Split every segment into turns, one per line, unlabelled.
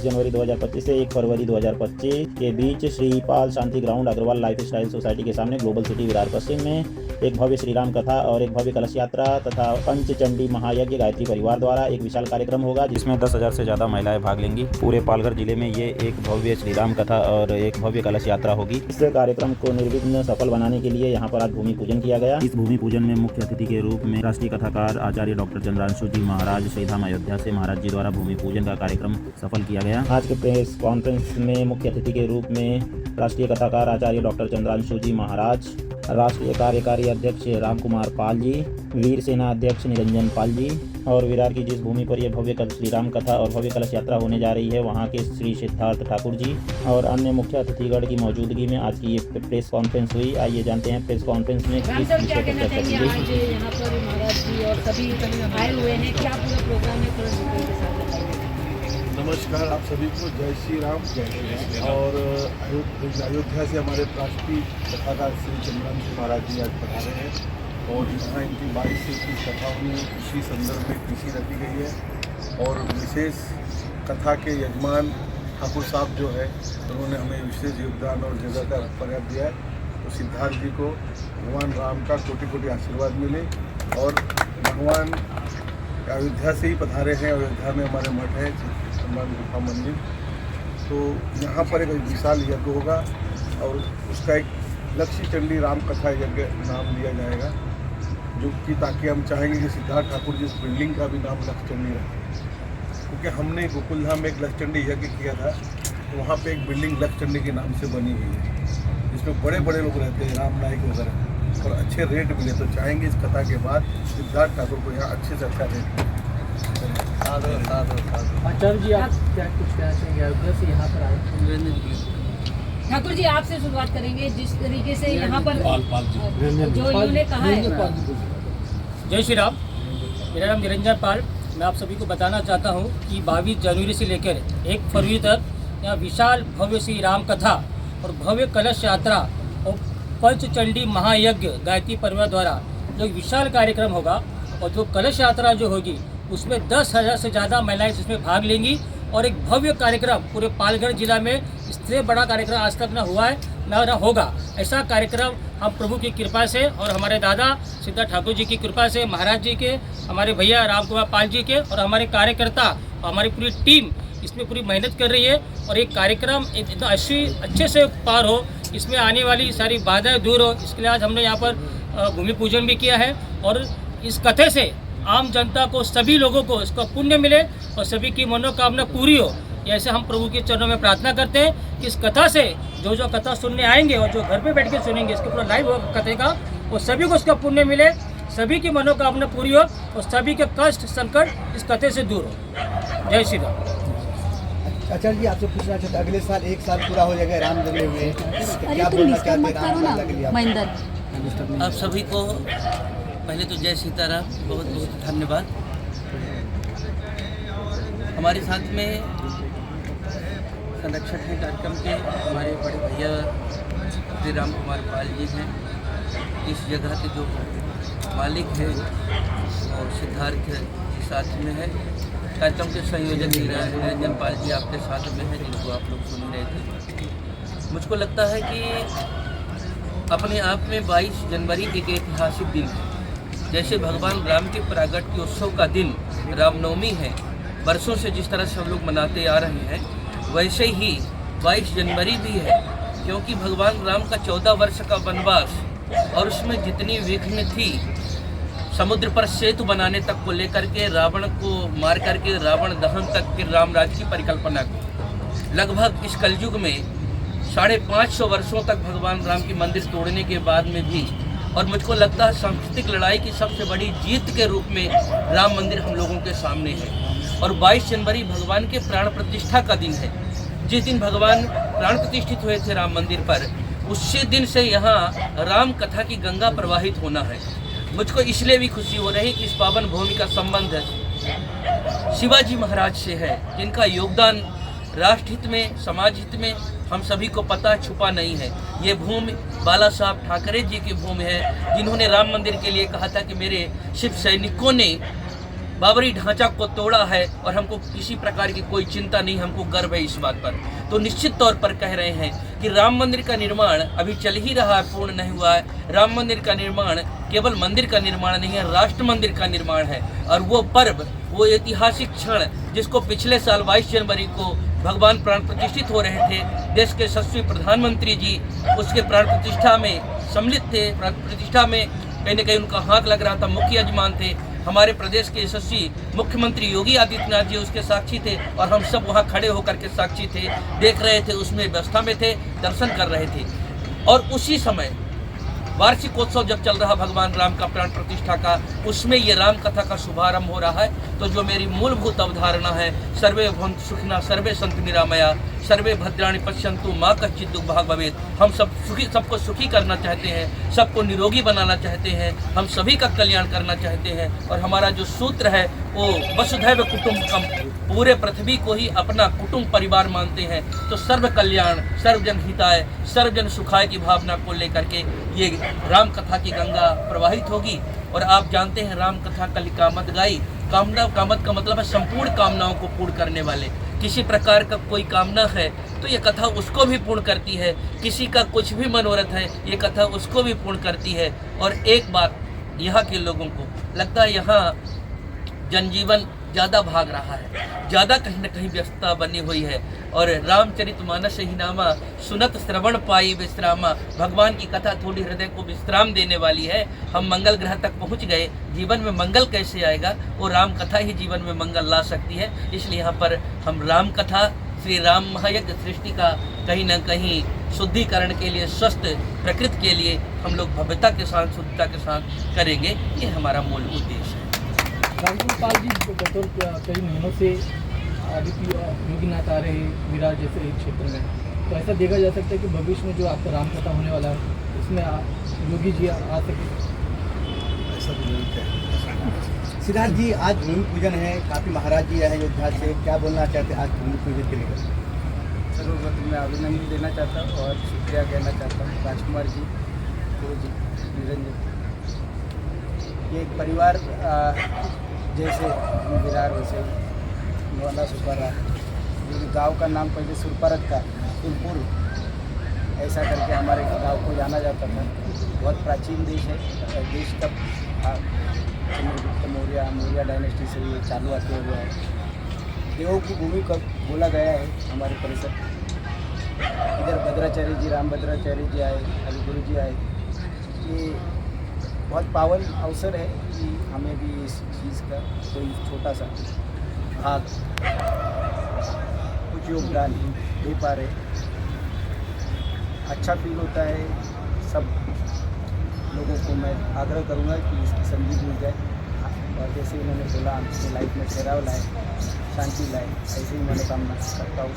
जनवरी 2025 से 1 फरवरी 2025 के बीच Shri Pal Shanti ground Agarwal life style society के सामने ग्लोबल सिटी विरार पश्चिम में एक भव्य श्रीराम कथा और एक भव्य कलश यात्रा तथा पंचचंडी महायज्ञ गायत्री परिवार द्वारा एक विशाल कार्यक्रम होगा, जिसमें 10,000 से ज्यादा महिलाएं भाग लेंगी। पूरे पालघर जिले में ये एक भव्य श्रीराम कथा और एक भव्य कलश यात्रा होगी। इस कार्यक्रम को निर्विघ्न सफल बनाने के लिए यहाँ पर आज भूमि पूजन किया गया। इस भूमि पूजन में मुख्य अतिथि के रूप में राष्ट्रीय कथाकार आचार्य डॉक्टर चंद्रांशु जी महाराज श्रीधाम अयोध्या से महाराज जी द्वारा भूमि पूजन का कार्यक्रम सफल किया गया। आज के प्रेस कॉन्फ्रेंस में मुख्य अतिथि के रूप में राष्ट्रीय कथाकार आचार्य डॉक्टर चंद्रांशु जी महाराज, राष्ट्रीय कार्यकारी अध्यक्ष राम कुमार पाल जी, वीर सेना अध्यक्ष निरंजन पाल जी और विरार की जिस भूमि पर यह भव्य श्रीराम कथा और भव्य कलश यात्रा होने जा रही है वहां के श्री सिद्धार्थ ठाकुर जी और अन्य मुख्य अतिथिगण की मौजूदगी में आज की ये प्रेस कॉन्फ्रेंस हुई। आइए जानते हैं प्रेस कॉन्फ्रेंस में किस विषय पर चर्चा की गई।
आज यहाँ पर महाराज जी और सभी आए हुए हैं, क्या पूरा प्रोग्राम है थोड़ा डिटेल के साथ बताइए।
नमस्कार आप सभी को, जय श्री राम। और अयोध्या से हमारे राष्ट्रीय कथाकार श्री चंद्रांशु महाराज जी आज पधारे हैं और यहाँ इनकी 22 से 21 कथाओं में इसी संदर्भ में कृषि रखी गई है और विशेष कथा के यजमान ठाकुर साहब जो है उन्होंने हमें विशेष योगदान और जगह का पर्याप्त दिया है। तो सिद्धार्थ जी को भगवान राम का कोटि कोटि आशीर्वाद मिले और भगवान अयोध्या से ही पधारे हैं। अयोध्या में हमारे मठ है हनुमान गुफा मंदिर, तो यहाँ पर एक विशाल यज्ञ होगा और उसका एक लक्ष्य चंडी राम कथा यज्ञ नाम दिया जाएगा, जो कि ताकि हम चाहेंगे कि सिद्धार्थ ठाकुर जी इस बिल्डिंग का भी नाम लक्ष्य चंडी रखें, क्योंकि हमने गोकुलधाम में एक लक्ष्य चंडी यज्ञ किया था तो वहाँ पे एक बिल्डिंग लक्ष्य चंडी के नाम से बनी हुई है, जिसमें बड़े बड़े लोग रहते हैं, राम नायक वगैरह, और अच्छे रेट मिले। तो चाहेंगे इस कथा के बाद सिद्धार्थ ठाकुर को यहाँ अच्छे से अच्छा रेट।
आचार्य जी आप क्या कुछ कहना चाहेंगे अयोध्या से यहाँ पर आए? ठाकुर जी आपसे शुरुआत करेंगे, जिस तरीके से यहाँ पर जो इन्होंने कहा है।
जय श्री राम। मेरा नाम निरंजन पाल। मैं आप सभी को बताना चाहता हूँ कि 22 जनवरी से लेकर 1 फरवरी तक यहाँ विशाल भव्य श्री राम कथा और भव्य कलश यात्रा और पंचचंडी महायज्ञ गायत्री परिवार द्वारा जो विशाल कार्यक्रम होगा और जो कलश यात्रा जो होगी उसमें 10,000 से ज़्यादा महिलाएं जिसमें भाग लेंगी और एक भव्य कार्यक्रम पूरे पालघर जिला में इससे बड़ा कार्यक्रम आज तक न हुआ है न होगा। ऐसा कार्यक्रम हम प्रभु की कृपा से और हमारे दादा सिद्धार्थ ठाकुर जी की कृपा से, महाराज जी के, हमारे भैया राम कुमार पाल जी के और हमारे कार्यकर्ता और हमारी पूरी टीम इसमें पूरी मेहनत कर रही है और एक कार्यक्रम एकदम अच्छे से पार हो, इसमें आने वाली सारी बाधाएं दूर हो, इसके लिए आज हमने यहाँ पर भूमि पूजन भी किया है और इस कथे से आम जनता को, सभी लोगों को इसका पुण्य मिले और सभी की मनोकामना पूरी हो। ऐसे हम प्रभु के चरणों में प्रार्थना करते हैं कि इस कथा से जो कथा सुनने आएंगे और जो घर पे बैठ के सुनेंगे, इसके पूरा लाइव कथे का, वो सभी को इसका पुण्य मिले, सभी की मनोकामना पूरी हो और सभी के कष्ट संकट इस कथे से दूर हो। जय श्री राम।
आचार्य जी आपसे पूछना चाहते अगले साल 1 साल पूरा हो जाएगा राम जन्म हुए, क्या बोलना चाहते हैं?
आप सभी को पहले तो जय सीताराम, बहुत बहुत धन्यवाद। हमारे साथ में संरक्षक हैं कार्यक्रम के हमारे बड़े भैया श्री राम कुमार पाल जी हैं, इस जगह के जो मालिक हैं और सिद्धार्थ जी साथ में है। कार्यक्रम के संयोजक निरंजन पाल जी आपके साथ में हैं, जिनको आप लोग सुन रहे थे। मुझको लगता है कि अपने आप में 22 जनवरी एक ऐतिहासिक दिन है। जैसे भगवान राम के प्रागट्य उत्सव का दिन रामनवमी है, वर्षों से जिस तरह से हम लोग मनाते आ रहे हैं, वैसे ही 22 जनवरी भी है, क्योंकि भगवान राम का 14 वर्ष का वनवास और उसमें जितनी विघ्न थी, समुद्र पर सेतु बनाने तक को लेकर के, रावण को मार करके रावण दहन तक के राम राज्य की परिकल्पना की। लगभग इस कलयुग में 550 वर्षों तक भगवान राम की मंदिर तोड़ने के बाद में भी, और मुझको लगता है सांस्कृतिक लड़ाई की सबसे बड़ी जीत के रूप में राम मंदिर हम लोगों के सामने है। और 22 जनवरी भगवान के प्राण प्रतिष्ठा का दिन है। जिस दिन भगवान प्राण प्रतिष्ठित हुए थे राम मंदिर पर, उसी दिन से यहाँ राम कथा की गंगा प्रवाहित होना है। मुझको इसलिए भी खुशी हो रही कि इस पावन भूमि का संबंध शिवाजी महाराज से है, जिनका योगदान राष्ट्र हित में, समाज हित में हम सभी को पता छुपा नहीं है। ये भूमि बाला साहब ठाकरे जी की भूमि है, जिन्होंने राम मंदिर के लिए कहा था कि मेरे शिव सैनिकों ने बाबरी ढांचा को तोड़ा है और हमको किसी प्रकार की कोई चिंता नहीं, हमको गर्व है इस बात पर। तो निश्चित तौर पर कह रहे हैं कि राम मंदिर का निर्माण अभी चल ही रहा है, पूर्ण नहीं हुआ है। राम मंदिर का निर्माण केवल मंदिर का निर्माण नहीं है, राष्ट्र मंदिर का निर्माण है। और वो पर्व, वो ऐतिहासिक क्षण जिसको पिछले साल 22 जनवरी को भगवान प्राण प्रतिष्ठित हो रहे थे, देश के यशस्वी प्रधानमंत्री जी उसके प्राण प्रतिष्ठा में सम्मिलित थे। प्राण प्रतिष्ठा में कहीं न कहीं उनका हाथ लग रहा था, मुख्य यजमान थे। हमारे प्रदेश के यशस्वी मुख्यमंत्री योगी आदित्यनाथ जी उसके साक्षी थे और हम सब वहाँ खड़े होकर के साक्षी थे, देख रहे थे, उसमें व्यवस्था में थे, दर्शन कर रहे थे। और उसी समय वार्षिकोत्सव जब चल रहा भगवान राम का प्राण प्रतिष्ठा का, उसमें ये राम कथा का शुभारंभ हो रहा है। तो जो मेरी मूलभूत अवधारणा है, सर्वे भवन्तु सुखिनः सर्वे सन्तु निरामया सर्वे भद्राणि पश्यन्तु मा कश्चित् दुर्भाग् भवेत्। हम सब सुखी, सबको सुखी करना चाहते हैं, सबको निरोगी बनाना चाहते हैं, हम सभी का कल्याण करना चाहते हैं। और हमारा जो सूत्र है वो वसुधैव कुटुम्बकम, पूरे पृथ्वी को ही अपना कुटुंब परिवार मानते हैं। तो सर्व कल्याण, सर्वजन हिताय, सर्वजन सुखाय की भावना को लेकर के ये राम कथा की गंगा प्रवाहित होगी। और आप जानते हैं राम कथा कलिकामद गाई, कामद का मतलब है संपूर्ण कामनाओं को पूर्ण करने वाले। किसी प्रकार का कोई कामना है तो ये कथा उसको भी पूर्ण करती है, किसी का कुछ भी मनोरथ है ये कथा उसको भी पूर्ण करती है। और एक बात यहाँ के लोगों को लगता है, यहाँ जनजीवन ज़्यादा भाग रहा है, ज़्यादा कहीं न कहीं व्यस्तता बनी हुई है। और रामचरितमानस ही नामा सुनत श्रवण पाई विश्रामा, भगवान की कथा थोड़ी हृदय को विश्राम देने वाली है। हम मंगल ग्रह तक पहुंच गए, जीवन में मंगल कैसे आएगा, वो राम कथा ही जीवन में मंगल ला सकती है। इसलिए यहाँ पर हम राम कथा, श्री राम महायज्ञ सृष्टि का कहीं न कहीं शुद्धिकरण के लिए, स्वस्थ प्रकृति के लिए हम लोग भव्यता के साथ, शुद्धता के साथ करेंगे। ये हमारा मूल उद्देश्य है।
राज्यपाल जी गत कई महीनों से आदित्य योगीनाथ आ रहे हैं विरार जैसे क्षेत्र में, तो ऐसा देखा जा सकता है कि भविष्य में जो आपका रामकथा होने वाला है उसमें योगी जी आ सके,
ऐसा तो नहीं है।
सिद्धार्थ जी, आज भूमि पूजन है, काफ़ी महाराज जी आए हैं अयोध्या से, क्या बोलना चाहते हैं आज भूमि पूजन के लिए?
सर्वप्रथम मैं अभिनंदन देना चाहता हूँ और शुक्रिया कहना चाहता हूँ राजकुमार जी, गुरु जी, निरंजन। ये एक परिवार जैसे विरार वैसे नवाला सुरपारा, गांव का नाम पहले सुरपारत था, सुरपुर ऐसा करके हमारे गांव को जाना जाता था। बहुत प्राचीन देश है, देश का चंद्रगुप्त मौर्य डायनेस्टी से ये चालू आते हुए है। देवों की भूमि कब बोला गया है हमारे परिसर। इधर भद्राचार्य जी, राम भद्राचार्य जी आए, अभी गुरु जी आए। ये बहुत पावन अवसर है कि हमें भी इस चीज़ का कोई छोटा सा भाग, कुछ योगदान दे पा रहे। अच्छा फील होता है। सब लोगों को मैं आग्रह करूंगा कि इसकी संगीत मिल जाए और जैसे उन्होंने बोला अपनी लाइफ में ठहराव लाए, शांति लाए, ऐसे ही मनोकामना करता हूँ।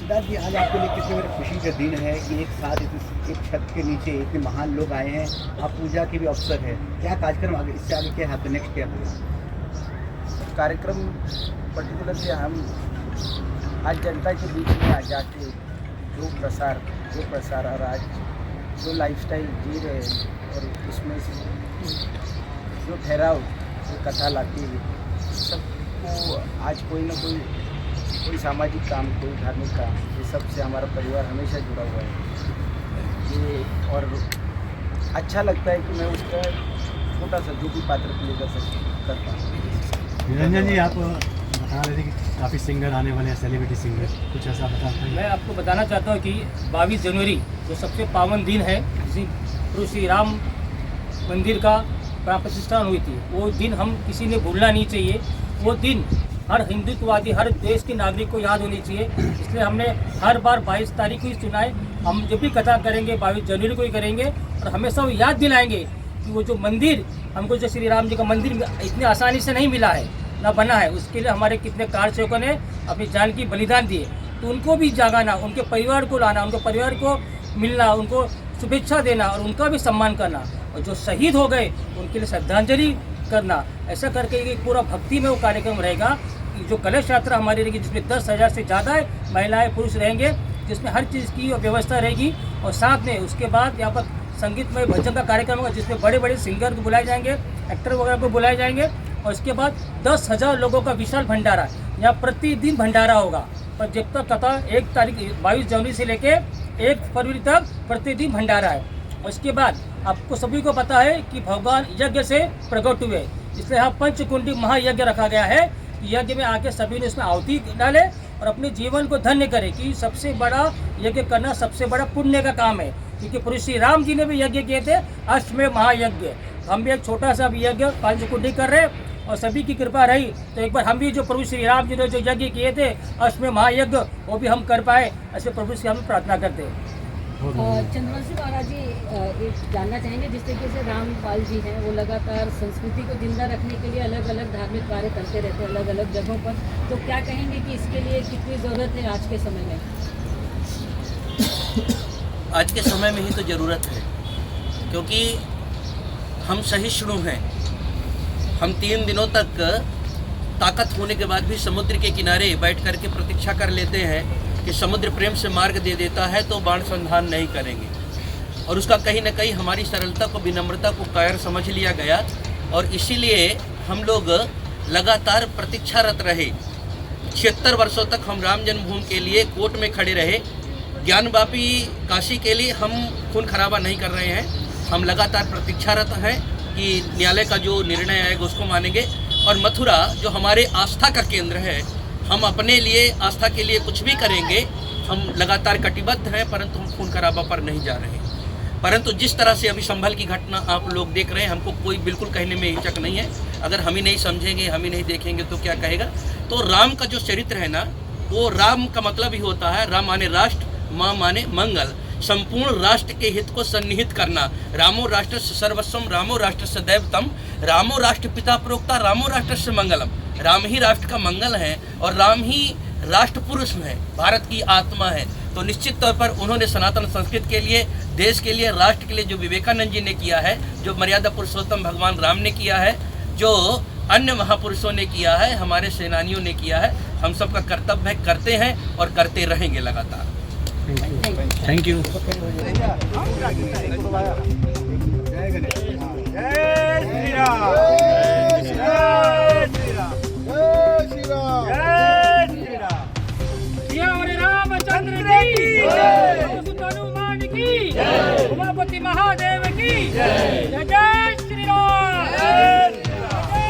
सिद्धार्थ जी, आज आपके लिए कितनी बड़ी खुशी का दिन है कि एक साथ एक छत के नीचे इतने महान लोग आए हैं, आप पूजा के भी अवसर है। क्या कार्यक्रम आगे, इससे आगे क्या है, नेक्स्ट क्या होगा
कार्यक्रम? पर्टिकुलरली हम आज जनता के बीच में आ जाके जो प्रसार और आज जो लाइफस्टाइल जी रहे हैं और उसमें से जो ठहराव, जो कथा लाती है, सबको आज कोई ना कोई सामाजिक काम, कोई धार्मिक काम, ये सब से हमारा परिवार हमेशा जुड़ा हुआ है ये। और अच्छा लगता है कि मैं उसका छोटा सा जो भी पात्र प्ले करता हूँ।
निरंजन जी, आप बता रहे थे कि काफ़ी सिंगर आने वाले हैं, सेलिब्रिटी सिंगर, कुछ ऐसा बता पाएंगे?
मैं आपको बताना चाहता हूँ कि 22 जनवरी जो सबसे पावन दिन है, श्री राम मंदिर का प्राण प्रतिष्ठा हुई थी, वो दिन हम किसी ने भूलना नहीं चाहिए। वो दिन हर हिंदुत्ववादी, हर देश के नागरिक को याद होनी चाहिए। इसलिए हमने हर बार 22 तारीख को ही चुना है। हम जब भी कथा करेंगे 22 जनवरी को ही करेंगे और हमेशा वो याद दिलाएंगे कि वो जो मंदिर हमको, जो श्री राम जी का मंदिर इतनी आसानी से नहीं मिला है, ना बना है, उसके लिए हमारे कितने कारसेवकों ने अपनी जान की बलिदान दिए। तो उनको भी जगाना, उनके परिवार को लाना, उनके परिवार को मिलना, उनको शुभेच्छा देना और उनका भी सम्मान करना, और जो शहीद हो गए उनके लिए श्रद्धांजलि करना। ऐसा करके एक पूरा भक्ति में वो कार्यक्रम रहेगा। जो कलश यात्रा हमारी रहेगी, जिसमें 10,000 से ज़्यादा महिलाएं पुरुष रहेंगे, जिसमें हर चीज़ की व्यवस्था रहेगी। और साथ में उसके बाद यहाँ पर संगीतमय भजन का कार्यक्रम होगा, जिसमें बड़े बड़े सिंगर को बुलाए जाएंगे, एक्टर वगैरह को बुलाए जाएंगे। और इसके बाद 10,000 लोगों का विशाल भंडारा, यहाँ प्रतिदिन भंडारा होगा। और जब तक कथा 22 जनवरी से लेके 1 फरवरी तक प्रतिदिन भंडारा है। और इसके बाद आपको सभी को पता है कि भगवान यज्ञ से प्रकट हुए, इसलिए यहाँ पंचकुंडी महायज्ञ रखा गया है। यज्ञ में आके सभी ने इसमें आहुति डाले और अपने जीवन को धन्य करे, कि सबसे बड़ा यज्ञ करना सबसे बड़ा पुण्य का काम है। क्योंकि प्रभु श्री राम जी ने भी यज्ञ किए थे, अश्वमेध महायज्ञ। हम भी एक छोटा सा यज्ञ पंचकुंडी कर रहे हैं, और सभी की कृपा रही तो एक बार हम भी जो प्रभु श्री राम जी ने जो यज्ञ किए थे अश्वमेध महायज्ञ, वो भी हम कर पाए, ऐसे प्रभु से हम प्रार्थना करते हैं।
चंद्रवंशी महाराज जी, एक जानना चाहेंगे, जिस तरीके से रामपाल जी हैं वो लगातार संस्कृति को जिंदा रखने के लिए अलग अलग धार्मिक कार्य करते रहते हैं अलग अलग जगहों पर, तो क्या कहेंगे कि इसके लिए कितनी ज़रूरत है आज के समय में?
आज के समय में ही तो ज़रूरत है, क्योंकि हम सहिष्णु हैं। हम 3 दिनों तक ताकत होने के बाद भी समुद्र के किनारे बैठ कर के प्रतीक्षा कर लेते हैं कि समुद्र प्रेम से मार्ग दे देता है तो बाण संधान नहीं करेंगे। और उसका कहीं न कहीं हमारी सरलता को, विनम्रता को कायर समझ लिया गया, और इसीलिए हम लोग लगातार प्रतीक्षारत रहे। 76 वर्षों तक हम राम जन्मभूमि के लिए कोर्ट में खड़े रहे। ज्ञानवापी काशी के लिए हम खून खराबा नहीं कर रहे हैं, हम लगातार प्रतीक्षारत हैं कि न्यायालय का जो निर्णय आएगा उसको मानेंगे। और मथुरा जो हमारे आस्था का केंद्र है, हम अपने लिए आस्था के लिए कुछ भी करेंगे, हम लगातार कटिबद्ध हैं, परंतु हम खून खराबा पर नहीं जा रहे। परंतु जिस तरह से अभी संभल की घटना आप लोग देख रहे हैं, हमको कोई बिल्कुल कहने में हिचक नहीं है। अगर हम ही नहीं समझेंगे, हम ही नहीं देखेंगे तो क्या कहेगा। तो राम का जो चरित्र है ना, वो राम का मतलब ही होता है, राम माने राष्ट्र, माँ माने मंगल, संपूर्ण राष्ट्र के हित को सन्निहित करना। रामो राष्ट्र सर्वस्वम, रामो राष्ट्र सदैवतम, रामो राष्ट्र पिता प्रोक्ता, रामो राष्ट्र से मंगलम। राम ही राष्ट्र का मंगल है और राम ही राष्ट्र पुरुष है, भारत की आत्मा है। तो निश्चित तौर पर उन्होंने सनातन संस्कृति के लिए, देश के लिए, राष्ट्र के लिए जो विवेकानंद जी ने किया है, जो मर्यादा पुरुषोत्तम भगवान राम ने किया है, जो अन्य महापुरुषों ने किया है, हमारे सेनानियों ने किया है, हम सबका कर्तव्य है, करते हैं और करते रहेंगे लगातार।
Thank you.
उमापति महादेव की जय। जय श्री राम, जय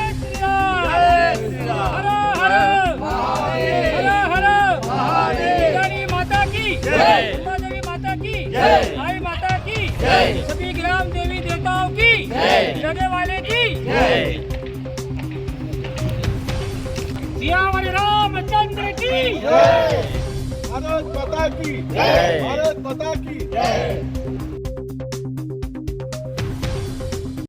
श्री राम, हर हर महादेव, हर हर महादेव। रानी माता की जय, उमा देवी माता की जय, आई माता की जय, सभी ग्राम देवी देवताओं की जय, जगह वाले की जय। सियावर रामचंद्र की जय,
भारत माता की जय, भारत माता की जय।